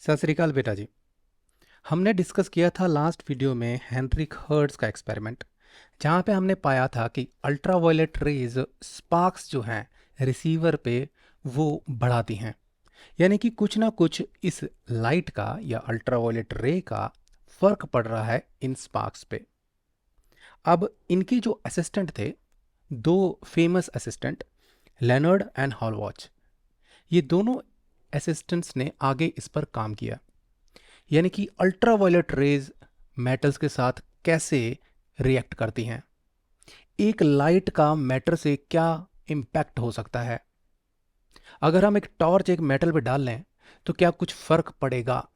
सत श्रीकाल बेटा जी। हमने डिस्कस किया था लास्ट वीडियो में हेनरिक हर्ट्ज का एक्सपेरिमेंट, जहाँ पे हमने पाया था कि अल्ट्रावायलेट रेज स्पार्क्स जो हैं रिसीवर पे वो बढ़ाती हैं। यानी कि कुछ ना कुछ इस लाइट का या अल्ट्रावायलेट रे का फर्क पड़ रहा है इन स्पार्क्स पे। अब इनके जो असिस्टेंट थे, दो फेमस असिस्टेंट, लेनर्ड एंड हॉलवॉच, ये दोनों असिस्टेंट्स ने आगे इस पर काम किया। यानी कि अल्ट्रावायलेट रेज मेटल्स के साथ कैसे रिएक्ट करती हैं, एक लाइट का मैटर से क्या इम्पैक्ट हो सकता है, अगर हम एक टॉर्च एक मेटल पे डाल लें तो क्या कुछ फर्क पड़ेगा।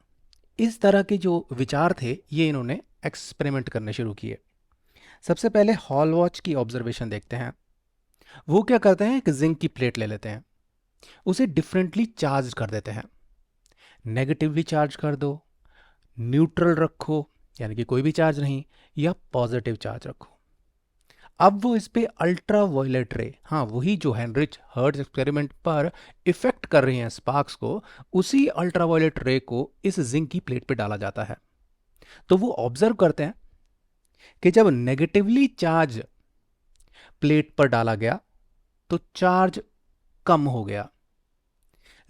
इस तरह के जो विचार थे ये इन्होंने एक्सपेरिमेंट करने शुरू किए। सबसे पहले हॉल वॉच की ऑब्जर्वेशन देखते हैं। वो क्या करते हैं, एक जिंक की प्लेट ले लेते हैं, उसे डिफरेंटली चार्ज कर देते हैं। नेगेटिवली चार्ज कर दो, न्यूट्रल रखो यानी कि कोई भी चार्ज नहीं, या पॉजिटिव चार्ज रखो। अब वो इस पे अल्ट्रा वायलेट रे, हाँ वही जो हेनरिच हर्ट्ज एक्सपेरिमेंट पर इफेक्ट कर रही हैं स्पार्क्स को, उसी अल्ट्रा वायलेट रे को इस जिंक की प्लेट पे डाला जाता है। तो वो ऑब्जर्व करते हैं कि जब नेगेटिवली चार्ज प्लेट पर डाला गया तो चार्ज कम हो गया,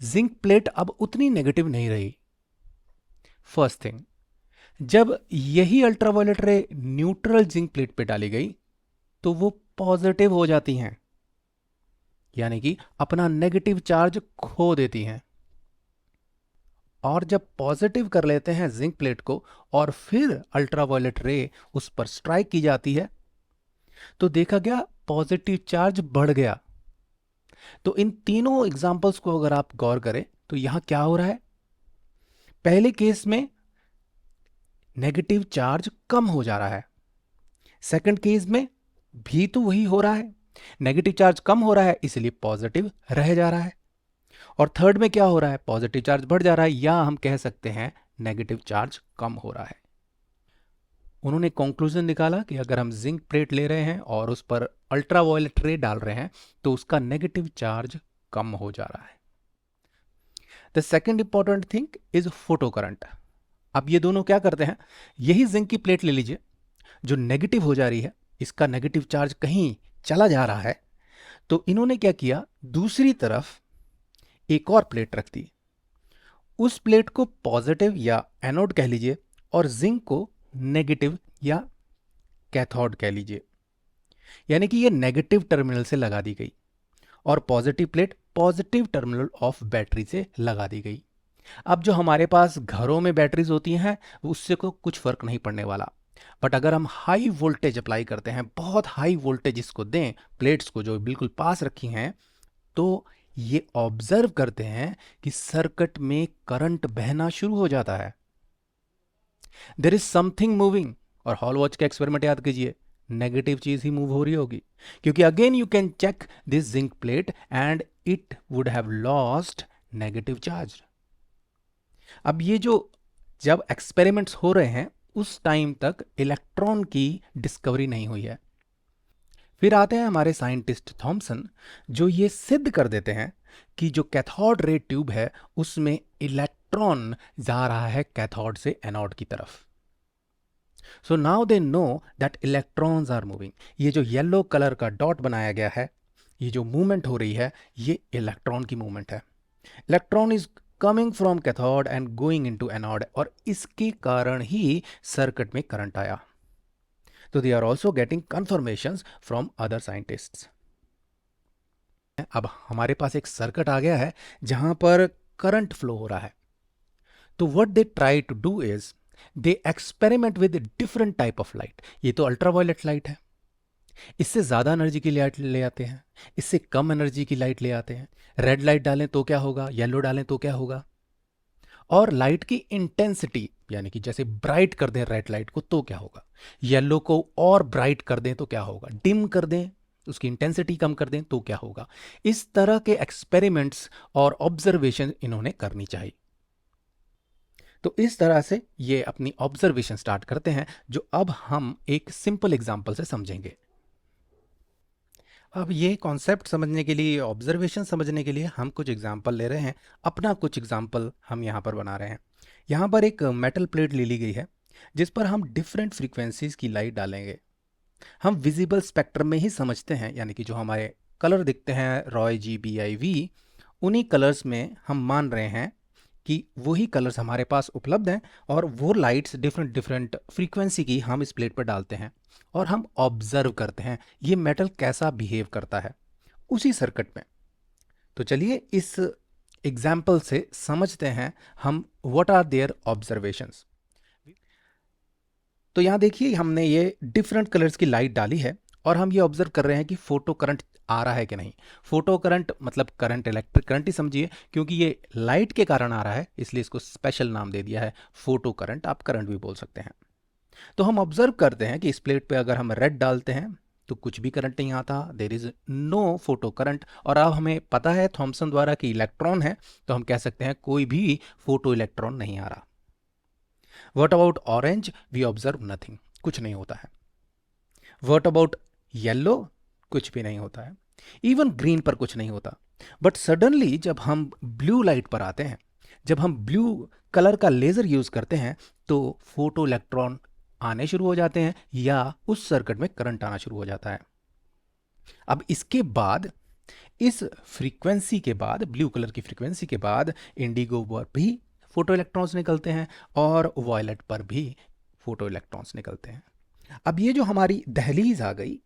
जिंक प्लेट अब उतनी नेगेटिव नहीं रही। फर्स्ट थिंग, जब यही अल्ट्रावायलेट रे न्यूट्रल जिंक प्लेट पे डाली गई तो वो पॉजिटिव हो जाती हैं, यानी कि अपना नेगेटिव चार्ज खो देती हैं। और जब पॉजिटिव कर लेते हैं जिंक प्लेट को और फिर अल्ट्रावायलेट रे उस पर स्ट्राइक की जाती है तो देखा गया पॉजिटिव चार्ज बढ़ गया। तो इन तीनों एग्जांपल्स को अगर आप गौर करें तो यहां क्या हो रहा है, पहले केस में नेगेटिव चार्ज कम हो जा रहा है, सेकंड केस में भी तो वही हो रहा है, नेगेटिव चार्ज कम हो रहा है इसलिए पॉजिटिव रह जा रहा है, और थर्ड में क्या हो रहा है, पॉजिटिव चार्ज बढ़ जा रहा है, या हम कह सकते हैं नेगेटिव चार्ज कम हो रहा है। उन्होंने कंक्लूजन निकाला कि अगर हम जिंक प्लेट ले रहे हैं और उस पर अल्ट्रावायलेट रे डाल रहे हैं तो उसका नेगेटिव चार्ज कम हो जा रहा है। The second important thing is photo current. अब ये दोनों क्या करते हैं, यही जिंक की प्लेट ले लीजिए जो नेगेटिव हो जा रही है, इसका नेगेटिव चार्ज कहीं चला जा रहा है, तो इन्होंने क्या किया, दूसरी तरफ एक और प्लेट रख दी, उस प्लेट को पॉजिटिव या एनोड कह लीजिए और जिंक को नेगेटिव या कैथोड कह लीजिए। यानी कि ये नेगेटिव टर्मिनल से लगा दी गई और positive plate positive terminal of battery से लगा दी गई। अब जो हमारे पास घरों में बैटरीज होती हैं उससे को कुछ फर्क नहीं पड़ने वाला, बट अगर हम हाई वोल्टेज अप्लाई करते हैं, बहुत हाई वोल्टेज इसको दें प्लेट्स को जो बिल्कुल पास रखी हैं, तो ये ऑब्जर्व करते हैं कि सर्किट में करंट बहना शुरू हो जाता है, देयर इज समथिंग मूविंग। और हॉल वॉच का एक्सपेरिमेंट याद कीजिए, नेगेटिव चीज ही मूव हो रही होगी, क्योंकि again you can check this zinc plate and it would have lost negative charge. अब ये जो जब एक्सपेरिमेंट्स हो रहे हैं उस टाइम तक इलेक्ट्रॉन की डिस्कवरी नहीं हुई है। फिर आते हैं हमारे साइंटिस्ट थॉमसन, जो ये सिद्ध कर देते हैं कि जो कैथोड रे ट्यूब है उसमें इलेक्ट्रॉन जा रहा है कैथोड से एनोड की तरफ। So now they know that electrons are moving. ये जो येलो कलर का डॉट बनाया गया है, ये जो मूवमेंट हो रही है ये इलेक्ट्रॉन की मूवमेंट है। Electron is coming from cathode and going into anode, और इसके कारण ही सर्किट में करंट आया। तो they are also getting confirmations from other scientists. अब हमारे पास एक सर्किट आ गया है जहां पर करंट फ्लो हो रहा है, तो what they try to do is they experiment with different type of light. ये तो अल्ट्रावायलेट लाइट है, इससे ज़्यादा एनर्जी की लाइट ले आते हैं, इससे कम एनर्जी की लाइट ले आते हैं, रेड लाइट डालें तो क्या होगा, येलो डालें तो क्या होगा, और लाइट की इंटेंसिटी यानी कि जैसे ब्राइट कर दें रेड लाइट को तो क्या होगा, येलो को और ब्राइट कर दें तो क्या होगा, डिम कर दें उसकी इंटेंसिटी कम कर दें तो क्या होगा। इस तरह के एक्सपेरिमेंट्स और ऑब्जर्वेशन इन्होंने करनी चाहिए। तो इस तरह से ये अपनी ऑब्जर्वेशन स्टार्ट करते हैं, जो अब हम एक सिंपल एग्जांपल से समझेंगे। अब ये कॉन्सेप्ट समझने के लिए, ऑब्जर्वेशन समझने के लिए हम कुछ एग्जाम्पल ले रहे हैं, अपना कुछ एग्जाम्पल हम यहाँ पर बना रहे हैं। यहाँ पर एक मेटल प्लेट ले ली गई है जिस पर हम डिफरेंट फ्रीक्वेंसीज की लाइट डालेंगे। हम विजिबल स्पेक्ट्रम में ही समझते हैं, यानी कि जो हमारे कलर दिखते हैं Roy G B I V, उन्हीं कलर्स में हम मान रहे हैं कि वही कलर्स हमारे पास उपलब्ध हैं और वो लाइट्स डिफरेंट डिफरेंट फ्रीक्वेंसी की हम इस प्लेट पर डालते हैं और हम ऑब्जर्व करते हैं ये मेटल कैसा बिहेव करता है उसी सर्किट में। तो चलिए इस एग्जाम्पल से समझते हैं हम व्हाट आर देयर ऑब्जर्वेशंस। तो यहाँ देखिए हमने ये डिफरेंट कलर्स की लाइट डाली है और हम ये ऑब्जर्व कर रहे हैं कि फोटो करंट आ रहा है कि नहीं। फोटो करंट मतलब करंट, इलेक्ट्रिक करंट ही समझिए, क्योंकि ये लाइट के कारण आ रहा है इसलिए इसको स्पेशल नाम दे दिया है फोटो करंट, आप करंट भी बोल सकते हैं। तो हम ऑब्जर्व करते हैं कि इस प्लेट पे अगर हम रेड डालते हैं तो कुछ भी करंट नहीं आता, there is no photo current. और अब हमें पता है थॉमसन द्वारा कि इलेक्ट्रॉन है, तो हम कह सकते हैं कोई भी फोटो इलेक्ट्रॉन नहीं आ रहा। What about orange, we observe nothing, कुछ नहीं होता है। व्हाट अबाउट येलो, कुछ भी नहीं होता है। इवन ग्रीन पर कुछ नहीं होता। बट सडनली जब हम ब्लू लाइट पर आते हैं, जब हम ब्लू कलर का लेजर यूज करते हैं तो फोटो इलेक्ट्रॉन आने शुरू हो जाते हैं या उस सर्किट में करंट आना शुरू हो जाता है। अब इसके बाद इस फ्रीक्वेंसी के बाद, ब्लू कलर की फ्रीक्वेंसी के बाद इंडिगो पर भी फोटो इलेक्ट्रॉन्स निकलते हैं और वॉयलेट पर भी फोटो इलेक्ट्रॉन्स निकलते हैं। अब ये जो हमारी दहलीज आ गई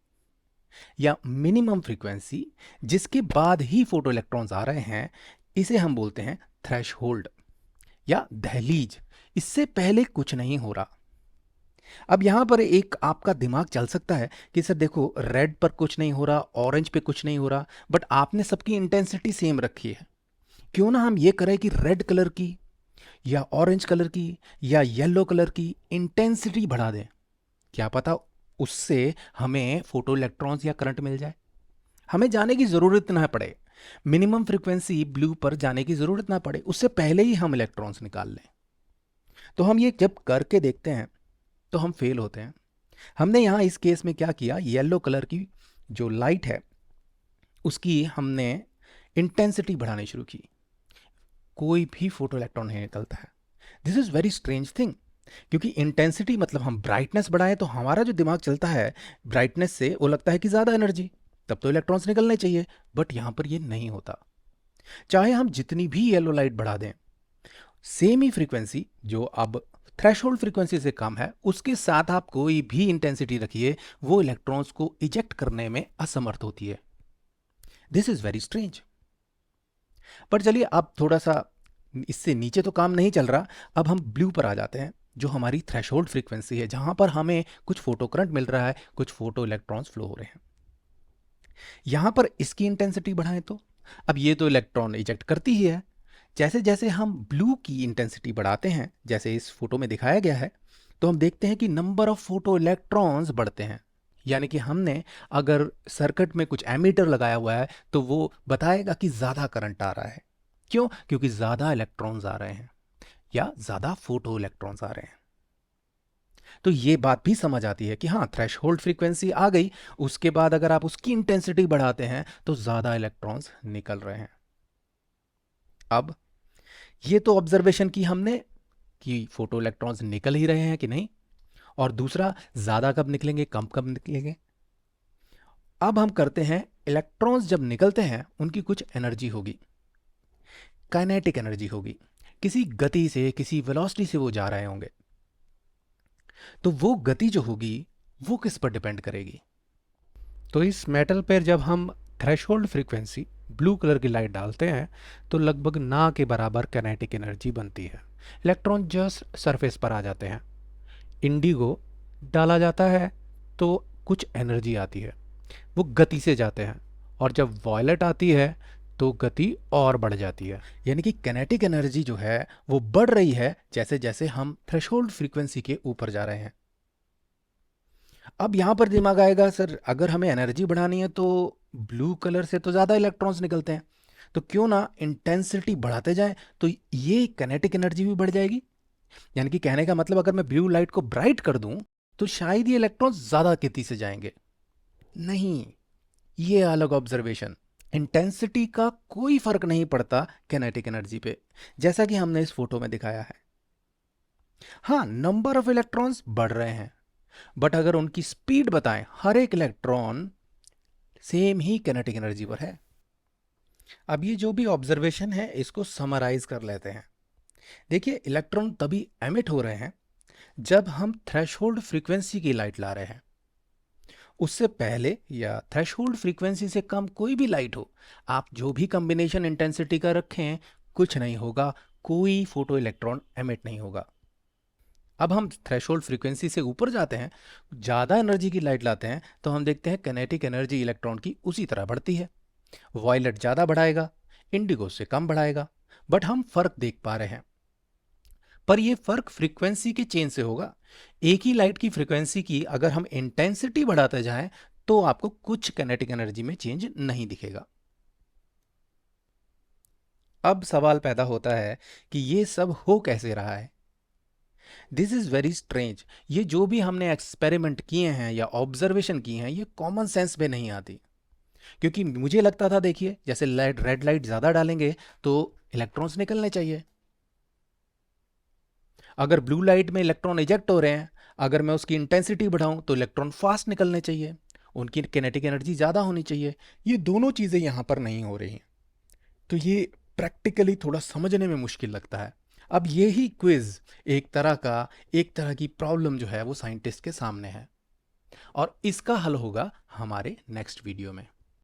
या मिनिमम फ्रीक्वेंसी जिसके बाद ही फोटो इलेक्ट्रॉन्स आ रहे हैं, इसे हम बोलते हैं थ्रेशहोल्ड या दहलीज। इससे पहले कुछ नहीं हो रहा। अब यहां पर एक आपका दिमाग चल सकता है कि सर देखो रेड पर कुछ नहीं हो रहा, ऑरेंज पे कुछ नहीं हो रहा, बट आपने सबकी इंटेंसिटी सेम रखी है। क्यों ना हम ये करें कि रेड कलर की या ऑरेंज कलर की या येलो कलर की इंटेंसिटी बढ़ा दें। क्या पता उससे हमें फोटो इलेक्ट्रॉन्स या करंट मिल जाए, हमें जाने की जरूरत ना पड़े, मिनिमम फ्रीक्वेंसी ब्लू पर जाने की जरूरत ना पड़े, उससे पहले ही हम इलेक्ट्रॉन्स निकाल लें। तो हम ये जब करके देखते हैं तो हम फेल होते हैं। हमने यहाँ इस केस में क्या किया, येलो कलर की जो लाइट है उसकी हमने इंटेंसिटी बढ़ानी शुरू की, कोई भी फोटो इलेक्ट्रॉन नहीं निकलता है। This is very strange thing, क्योंकि इंटेंसिटी मतलब हम ब्राइटनेस बढ़ाएं तो हमारा जो दिमाग चलता है ब्राइटनेस से वो लगता है कि ज़्यादा एनर्जी, तब तो इलेक्ट्रॉन्स निकलने चाहिए, बट यहाँ पर ये नहीं होता। चाहे हम जितनी भी येलो लाइट बढ़ा दें, सेम ही फ्रीक्वेंसी जो अब थ्रेशोल्ड फ्रीक्वेंसी से कम है उसके साथ आप कोई भी इंटेंसिटी रखिए, वो इलेक्ट्रॉन्स को इजेक्ट करने में असमर्थ होती है। This is very strange. पर चलिए अब थोड़ा सा इससे नीचे तो काम नहीं चल रहा, अब हम ब्लू पर आ जाते हैं जो हमारी थ्रेशोल्ड फ्रीक्वेंसी है, जहां पर हमें कुछ फोटो करंट मिल रहा है, कुछ फोटो इलेक्ट्रॉन्स फ्लो हो रहे हैं। यहां पर इसकी इंटेंसिटी बढ़ाएं तो अब ये तो इलेक्ट्रॉन इजेक्ट करती ही है। जैसे जैसे हम ब्लू की इंटेंसिटी बढ़ाते हैं, जैसे इस फोटो में दिखाया गया है, तो हम देखते हैं कि नंबर ऑफ फोटो इलेक्ट्रॉन्स बढ़ते हैं। यानी कि हमने अगर सर्किट में कुछ एमीटर लगाया हुआ है तो वो बताएगा कि ज़्यादा करंट आ रहा है। क्यों? क्योंकि ज़्यादा इलेक्ट्रॉन्स आ रहे हैं या ज़्यादा फोटो इलेक्ट्रॉन्स आ रहे हैं। तो ये बात भी समझ आती है कि हाँ, थ्रेशहोल्ड फ्रीक्वेंसी आ गई, उसके बाद अगर आप उसकी इंटेंसिटी बढ़ाते हैं तो ज़्यादा इलेक्ट्रॉन्स निकल रहे हैं। अब ये तो ऑब्जर्वेशन की हमने कि फोटो इलेक्ट्रॉन्स निकल ही रहे हैं कि नहीं, और दूसरा ज़्यादा कब निकलेंगे, कम कब निकलेंगे। अब हम करते हैं, इलेक्ट्रॉन्स जब निकलते हैं उनकी कुछ एनर्जी होगी, काइनेटिक एनर्जी होगी, किसी गति से, किसी वेलोसिटी से वो जा रहे होंगे। तो वो गति जो होगी वो किस पर डिपेंड करेगी। तो इस मेटल पर जब हम थ्रेशोल्ड फ्रीक्वेंसी ब्लू कलर की लाइट डालते हैं तो लगभग ना के बराबर काइनेटिक एनर्जी बनती है। इलेक्ट्रॉन जस्ट सरफेस पर आ जाते हैं। इंडिगो डाला जाता है तो कुछ एनर्जी आती है, वो गति से जाते हैं, और जब वॉयलेट आती है तो गति और बढ़ जाती है। यानी कि काइनेटिक एनर्जी जो है वो बढ़ रही है जैसे जैसे हम थ्रेशोल्ड फ्रीक्वेंसी के ऊपर जा रहे हैं। अब यहां पर दिमाग आएगा, सर अगर हमें एनर्जी बढ़ानी है तो ब्लू कलर से तो ज़्यादा इलेक्ट्रॉन्स निकलते हैं, तो क्यों ना इंटेंसिटी बढ़ाते जाएं तो ये काइनेटिक एनर्जी भी बढ़ जाएगी। यानी कि कहने का मतलब अगर मैं ब्लू लाइट को ब्राइट कर दूं तो शायद ये इलेक्ट्रॉन्स ज़्यादा गति से जाएंगे। नहीं, ये अलग ऑब्जर्वेशन। इंटेंसिटी का कोई फर्क नहीं पड़ता काइनेटिक एनर्जी पे, जैसा कि हमने इस फोटो में दिखाया है। हाँ, नंबर ऑफ इलेक्ट्रॉन्स बढ़ रहे हैं, बट अगर उनकी स्पीड बताएं, हर एक इलेक्ट्रॉन सेम ही किनेटिक एनर्जी पर है। अब ये जो भी ऑब्जर्वेशन है इसको समराइज कर लेते हैं। देखिए, इलेक्ट्रॉन तभी एमिट हो रहे हैं जब हम थ्रेशोल्ड फ्रीक्वेंसी की लाइट ला रहे हैं। उससे पहले या थ्रेशोल्ड फ्रीक्वेंसी से कम कोई भी लाइट हो, आप जो भी कॉम्बिनेशन इंटेंसिटी का रखें, कुछ नहीं होगा, कोई फोटो इलेक्ट्रॉन एमिट नहीं होगा। अब हम थ्रेशोल्ड फ्रीक्वेंसी से ऊपर जाते हैं, ज़्यादा एनर्जी की लाइट लाते हैं, तो हम देखते हैं किनेटिक एनर्जी इलेक्ट्रॉन की उसी तरह बढ़ती है। वॉयलेट ज़्यादा बढ़ाएगा, इंडिगो से कम बढ़ाएगा, बट हम फर्क देख पा रहे हैं। पर ये फर्क फ्रीक्वेंसी के चेंज से होगा। एक ही लाइट की फ्रीक्वेंसी की अगर हम इंटेंसिटी बढ़ाते जाएं तो आपको कुछ किनेटिक एनर्जी में चेंज नहीं दिखेगा। अब सवाल पैदा होता है कि ये सब हो कैसे रहा है। This is very strange. ये जो भी हमने एक्सपेरिमेंट किए हैं या ऑब्जर्वेशन किए हैं, ये कॉमन सेंस में नहीं आती। क्योंकि मुझे लगता था, देखिए, जैसे लाइट, रेड लाइट ज़्यादा डालेंगे तो इलेक्ट्रॉन्स निकलने चाहिए। अगर ब्लू लाइट में इलेक्ट्रॉन इजेक्ट हो रहे हैं, अगर मैं उसकी इंटेंसिटी बढ़ाऊं तो इलेक्ट्रॉन फास्ट निकलने चाहिए, उनकी किनेटिक एनर्जी ज़्यादा होनी चाहिए। ये दोनों चीज़ें यहाँ पर नहीं हो रही हैं। तो ये प्रैक्टिकली थोड़ा समझने में मुश्किल लगता है। अब ये ही क्विज एक तरह की प्रॉब्लम जो है वो साइंटिस्ट के सामने है, और इसका हल होगा हमारे नेक्स्ट वीडियो में।